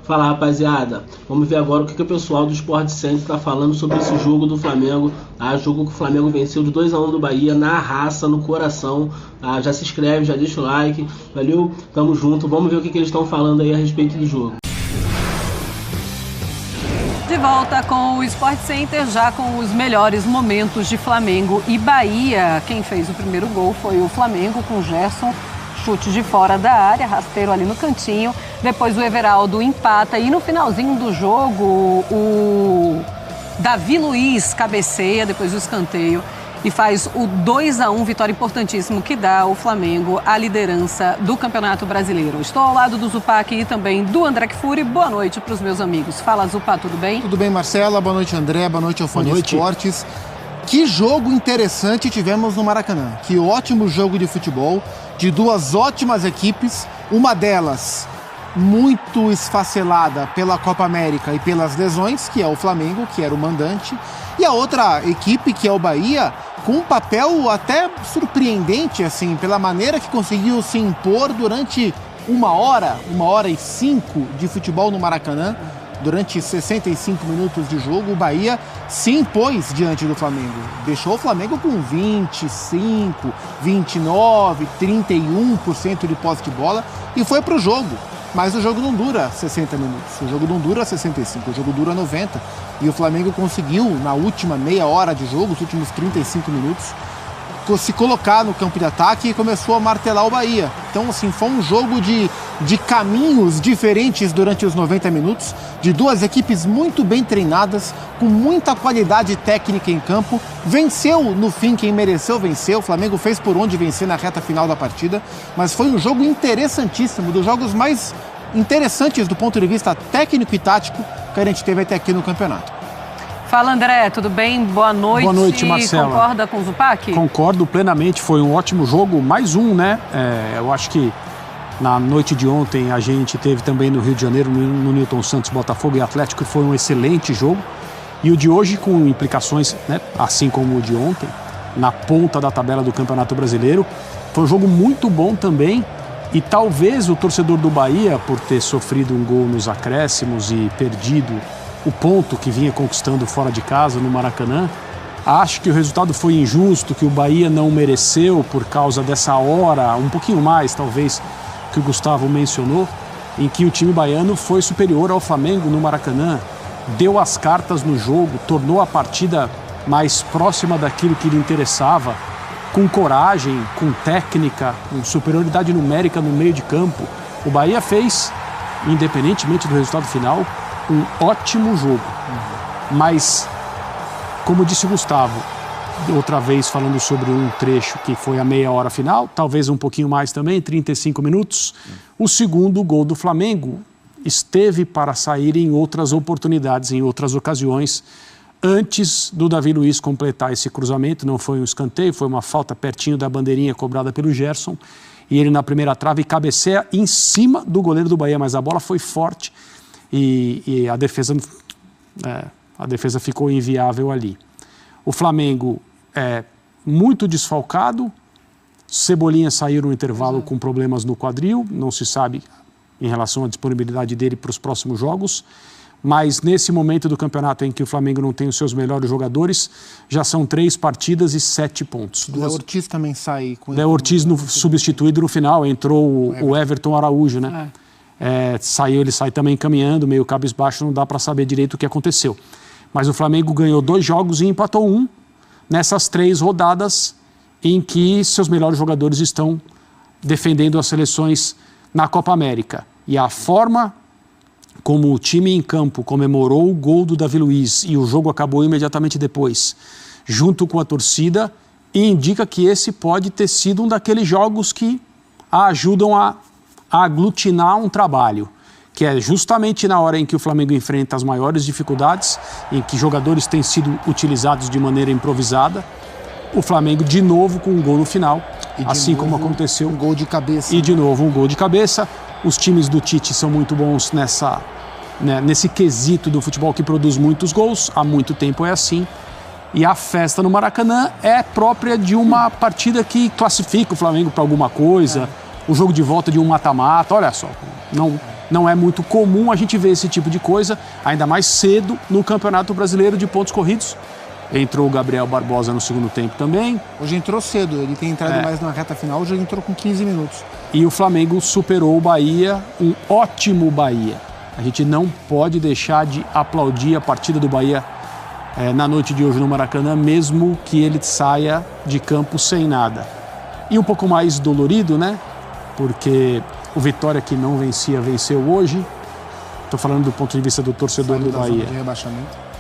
Fala, rapaziada, vamos ver agora o que o pessoal do Sport Center está falando sobre esse jogo do Flamengo. Jogo que o Flamengo venceu de 2-1 do Bahia, na raça, no coração. Já se inscreve, já deixa o like, valeu? Tamo junto, vamos ver o que eles estão falando aí a respeito do jogo. De volta com o Sport Center, já com os melhores momentos de Flamengo e Bahia. Quem fez o primeiro gol foi o Flamengo com o Gerson. Chute de fora da área, rasteiro ali no cantinho. Depois o Everaldo empata e no finalzinho do jogo o Davi Luiz cabeceia depois do escanteio e faz o 2-1, vitória importantíssima que dá ao Flamengo a liderança do Campeonato Brasileiro. Estou ao lado do Zupac e também do André Kfouri. Boa noite para os meus amigos. Fala, Zupá, tudo bem? Tudo bem, Marcela. Boa noite, André. Boa noite, Alfone Esportes. Que jogo interessante tivemos no Maracanã. Que ótimo jogo de futebol, de duas ótimas equipes, uma delas muito esfacelada pela Copa América e pelas lesões, que é o Flamengo, que era o mandante, e a outra equipe, que é o Bahia, com um papel até surpreendente, assim, pela maneira que conseguiu se impor durante 1h05 de futebol no Maracanã. Durante 65 minutos de jogo, o Bahia se impôs diante do Flamengo. Deixou o Flamengo com 25, 29, 31% de posse de bola e foi para o jogo. Mas o jogo não dura 60 minutos, o jogo não dura 65, o jogo dura 90. E o Flamengo conseguiu, na última meia hora de jogo, os últimos 35 minutos, se colocar no campo de ataque e começou a martelar o Bahia. Então, assim, foi um jogo de caminhos diferentes durante os 90 minutos, de duas equipes muito bem treinadas, com muita qualidade técnica em campo. Venceu, no fim, quem mereceu vencer. O Flamengo fez por onde vencer na reta final da partida, mas foi um jogo interessantíssimo, dos jogos mais interessantes do ponto de vista técnico e tático que a gente teve até aqui no campeonato. Fala, André, tudo bem? Boa noite. Boa noite, Marcela. Concorda com o Zupac? Concordo plenamente, foi um ótimo jogo, mais um, né? Eu acho que na noite de ontem a gente teve também no Rio de Janeiro, no Newton Santos, Botafogo e Atlético, que foi um excelente jogo. E o de hoje com implicações, né, assim como o de ontem, na ponta da tabela do Campeonato Brasileiro. Foi um jogo muito bom também. E talvez o torcedor do Bahia, por ter sofrido um gol nos acréscimos e perdido o ponto que vinha conquistando fora de casa no Maracanã, acho que o resultado foi injusto, que o Bahia não mereceu por causa dessa hora, um pouquinho mais talvez, que o Gustavo mencionou, em que o time baiano foi superior ao Flamengo no Maracanã, deu as cartas no jogo, tornou a partida mais próxima daquilo que lhe interessava, com coragem, com técnica, com superioridade numérica no meio de campo. O Bahia fez, independentemente do resultado final, um ótimo jogo. Mas, como disse o Gustavo, outra vez falando sobre um trecho que foi a meia hora final, talvez um pouquinho mais também, 35 minutos, o segundo gol do Flamengo esteve para sair em outras oportunidades, em outras ocasiões, antes do Davi Luiz completar esse cruzamento. Não foi um escanteio, foi uma falta pertinho da bandeirinha cobrada pelo Gerson, e ele na primeira trave cabeceia em cima do goleiro do Bahia, mas a bola foi forte e a defesa ficou inviável ali. O Flamengo é muito desfalcado, Cebolinha saiu no intervalo com problemas no quadril, não se sabe em relação à disponibilidade dele para os próximos jogos, mas nesse momento do campeonato em que o Flamengo não tem os seus melhores jogadores, já são 3 partidas e 7 pontos. Léo Ortiz também sai. Léo Ortiz substituído no final, entrou o Everton Araújo, né? Ele sai também caminhando, meio cabisbaixo, não dá para saber direito o que aconteceu. Mas o Flamengo ganhou 2 jogos e empatou 1 nessas 3 rodadas em que seus melhores jogadores estão defendendo as seleções na Copa América. E a forma como o time em campo comemorou o gol do Davi Luiz e o jogo acabou imediatamente depois, junto com a torcida, indica que esse pode ter sido um daqueles jogos que ajudam a aglutinar um trabalho, que é justamente na hora em que o Flamengo enfrenta as maiores dificuldades, em que jogadores têm sido utilizados de maneira improvisada, o Flamengo de novo com um gol no final, assim como aconteceu. Um gol de cabeça. E de novo um gol de cabeça. Os times do Tite são muito bons nesse quesito do futebol que produz muitos gols, há muito tempo é assim. E a festa no Maracanã é própria de uma partida que classifica o Flamengo para alguma coisa, o jogo de volta de um mata-mata, olha só, Não é muito comum a gente ver esse tipo de coisa, ainda mais cedo no Campeonato Brasileiro de pontos corridos. Entrou o Gabriel Barbosa no segundo tempo também. Hoje entrou cedo, ele tem entrado mais na reta final, hoje entrou com 15 minutos. E o Flamengo superou o Bahia, um ótimo Bahia. A gente não pode deixar de aplaudir a partida do Bahia na noite de hoje no Maracanã, mesmo que ele saia de campo sem nada. E um pouco mais dolorido, né? Porque o Vitória, que não vencia, venceu hoje. Estou falando do ponto de vista do torcedor do Bahia.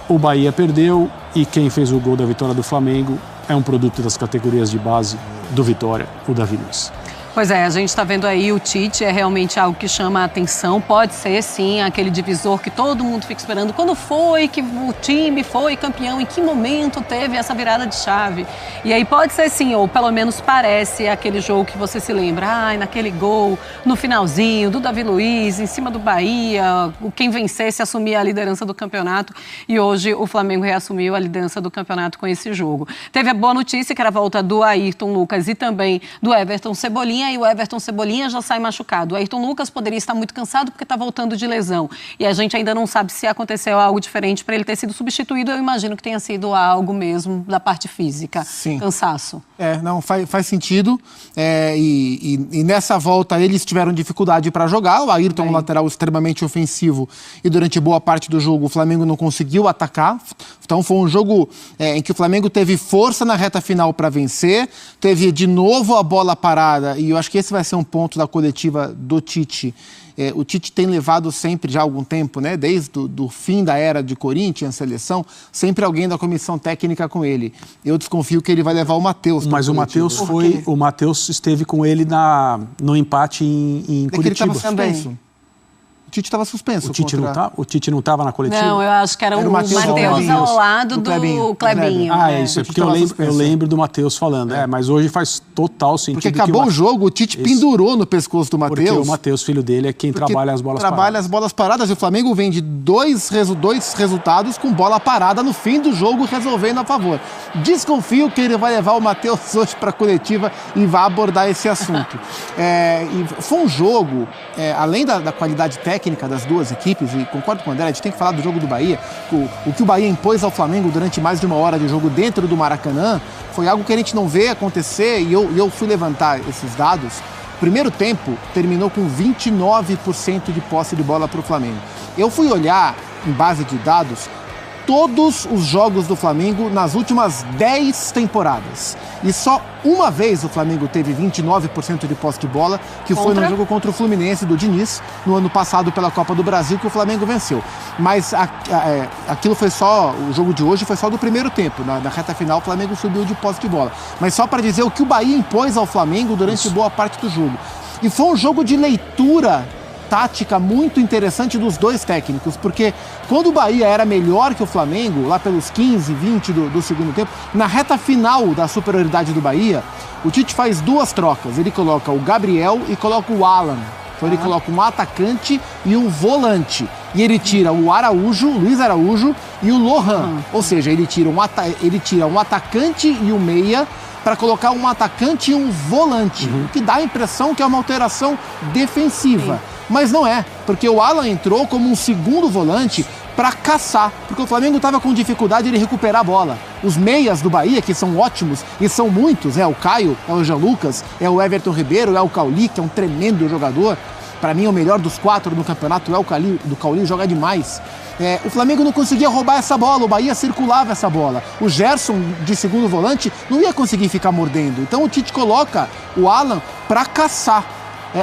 O Bahia perdeu e quem fez o gol da vitória do Flamengo é um produto das categorias de base do Vitória, o Davi Luiz. Pois é, a gente está vendo aí o Tite, é realmente algo que chama a atenção. Pode ser, sim, aquele divisor que todo mundo fica esperando. Quando foi que o time foi campeão? Em que momento teve essa virada de chave? E aí pode ser, sim, ou pelo menos parece aquele jogo que você se lembra. Naquele gol, no finalzinho, do Davi Luiz, em cima do Bahia. Quem vencesse assumia a liderança do campeonato. E hoje o Flamengo reassumiu a liderança do campeonato com esse jogo. Teve a boa notícia, que era a volta do Ayrton Lucas e também do Everton Cebolinha. E o Everton Cebolinha já sai machucado. O Ayrton Lucas poderia estar muito cansado porque está voltando de lesão. E a gente ainda não sabe se aconteceu algo diferente para ele ter sido substituído. Eu imagino que tenha sido algo mesmo da parte física. Sim. Cansaço. Não, faz sentido. E nessa volta eles tiveram dificuldade para jogar. O Ayrton, um lateral extremamente ofensivo. E durante boa parte do jogo o Flamengo não conseguiu atacar. Então foi um jogo em que o Flamengo teve força na reta final para vencer. Teve de novo a bola parada. E eu acho que esse vai ser um ponto da coletiva do Tite. O Tite tem levado sempre, já há algum tempo, né, desde o fim da era de Corinthians, seleção, sempre alguém da comissão técnica com ele. Eu desconfio que ele vai levar o Matheus. Mas o Matheus esteve com ele no empate em Curitiba. Ele estava suspenso. O Tite estava suspenso. O Tite não estava na coletiva? Não, eu acho que era o Matheus ao lado do Clebinho. É isso, porque eu lembro do Matheus falando. Mas hoje faz total sentido. Porque acabou o jogo, o Tite pendurou no pescoço do Matheus. Porque o Matheus, filho dele, é quem trabalha as bolas paradas. Trabalha as bolas paradas e o Flamengo vem de dois resultados com bola parada no fim do jogo, resolvendo a favor. Desconfio que ele vai levar o Matheus hoje para a coletiva e vai abordar esse assunto. E foi um jogo, além da qualidade técnica das duas equipes, e concordo com o André, a gente tem que falar do jogo do Bahia, o que o Bahia impôs ao Flamengo durante mais de uma hora de jogo dentro do Maracanã, foi algo que a gente não vê acontecer, e eu fui levantar esses dados. O primeiro tempo terminou com 29% de posse de bola para o Flamengo. Eu fui olhar, em base de dados, todos os jogos do Flamengo nas últimas 10 temporadas. E só uma vez o Flamengo teve 29% de posse de bola, que foi no jogo contra o Fluminense do Diniz, no ano passado pela Copa do Brasil, que o Flamengo venceu. Mas aquilo foi só, o jogo de hoje foi só do primeiro tempo. Na reta final o Flamengo subiu de posse de bola. Mas só para dizer o que o Bahia impôs ao Flamengo durante boa parte do jogo. E foi um jogo de leitura tática muito interessante dos dois técnicos, porque quando o Bahia era melhor que o Flamengo, lá pelos 15, 20 do segundo tempo, na reta final da superioridade do Bahia, o Tite faz duas trocas. Ele coloca o Gabriel e coloca o Alan. Então ele coloca um atacante e um volante. E ele tira o Araújo, Luiz Araújo e o Lohan. Ou seja, ele tira um atacante e um meia para colocar um atacante e um volante. O que dá a impressão que é uma alteração defensiva. Sim. Mas não é, porque o Alan entrou como um segundo volante para caçar, porque o Flamengo estava com dificuldade de recuperar a bola. Os meias do Bahia, que são ótimos, e são muitos, o Caio, é o Jean Lucas, é o Everton Ribeiro, é o Cauli, que é um tremendo jogador. Para mim, o melhor dos 4 no campeonato é o Cauli, joga demais. O Flamengo não conseguia roubar essa bola, o Bahia circulava essa bola. O Gerson, de segundo volante, não ia conseguir ficar mordendo. Então o Tite coloca o Alan para caçar.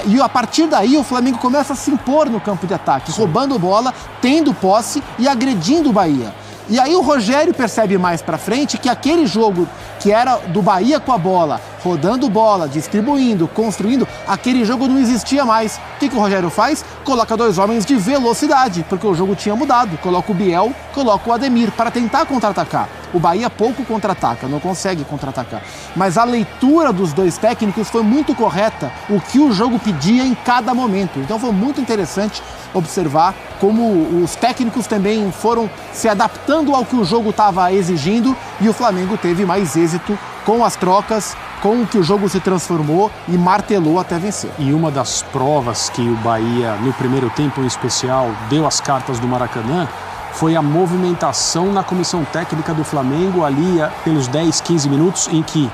E a partir daí o Flamengo começa a se impor no campo de ataque, roubando bola, tendo posse e agredindo o Bahia. E aí o Rogério percebe mais pra frente que aquele jogo que era do Bahia com a bola, rodando bola, distribuindo, construindo, aquele jogo não existia mais. O que o Rogério faz? Coloca 2 homens de velocidade, porque o jogo tinha mudado. Coloca o Biel, coloca o Ademir para tentar contra-atacar. O Bahia pouco contra-ataca, não consegue contra-atacar. Mas a leitura dos dois técnicos foi muito correta, o que o jogo pedia em cada momento. Então foi muito interessante observar como os técnicos também foram se adaptando ao que o jogo estava exigindo e o Flamengo teve mais êxito com as trocas com o que o jogo se transformou e martelou até vencer. E uma das provas que o Bahia, no primeiro tempo em especial, deu as cartas do Maracanã foi a movimentação na comissão técnica do Flamengo ali pelos 10, 15 minutos em que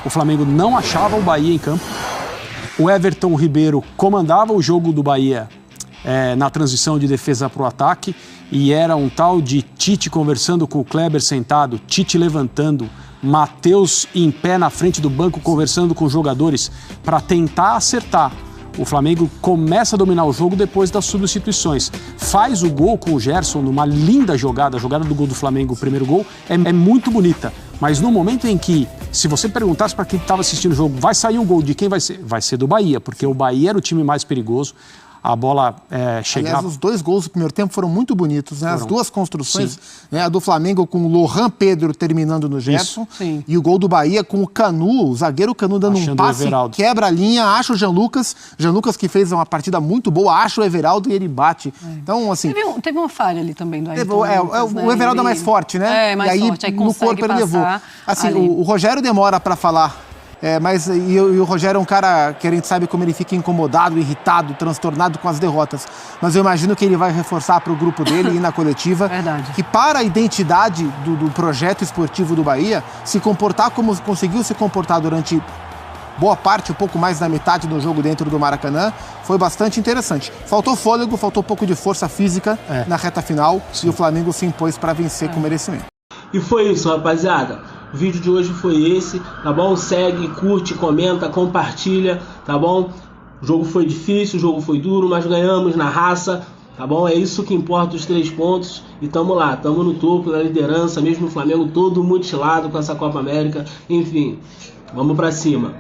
o Flamengo não achava o Bahia em campo. O Everton Ribeiro comandava o jogo do Bahia na transição de defesa para o ataque e era um tal de Tite conversando com o Kleber sentado, Tite levantando, Matheus em pé na frente do banco conversando com os jogadores para tentar acertar. O Flamengo começa a dominar o jogo depois das substituições. Faz o gol com o Gerson numa linda jogada. A jogada do gol do Flamengo, o primeiro gol, é muito bonita. Mas no momento em que, se você perguntasse para quem estava assistindo o jogo, vai sair um gol de quem vai ser? Vai ser do Bahia, porque o Bahia era o time mais perigoso. A bola chegava... Aliás, os 2 gols do primeiro tempo foram muito bonitos, né? As duas construções, né? A do Flamengo com o Lohan Pedro terminando no Gerson e o gol do Bahia com o Canu, o zagueiro Canu dando um passe, quebra a linha, acha o Jean Lucas que fez uma partida muito boa, acha o Everaldo e ele bate. Então, assim... Teve uma falha ali também do Ayrton Lucas, o Everaldo é mais forte, né? Mais e aí, forte, aí no corpo ele levou. Assim, ali. o Rogério demora para falar... Mas o Rogério é um cara que a gente sabe como ele fica incomodado, irritado, transtornado com as derrotas. Mas eu imagino que ele vai reforçar para o grupo dele e na coletiva que para a identidade do projeto esportivo do Bahia, se comportar como conseguiu se comportar durante boa parte, um pouco mais da metade do jogo dentro do Maracanã, foi bastante interessante. Faltou fôlego, faltou um pouco de força física na reta final e o Flamengo se impôs para vencer com merecimento. E foi isso, rapaziada. O vídeo de hoje foi esse, tá bom? Segue, curte, comenta, compartilha, tá bom? O jogo foi difícil, o jogo foi duro, mas ganhamos na raça, tá bom? É isso que importa, os 3 pontos. E tamo lá, tamo no topo da liderança, mesmo o Flamengo todo mutilado com essa Copa América. Enfim, vamos pra cima.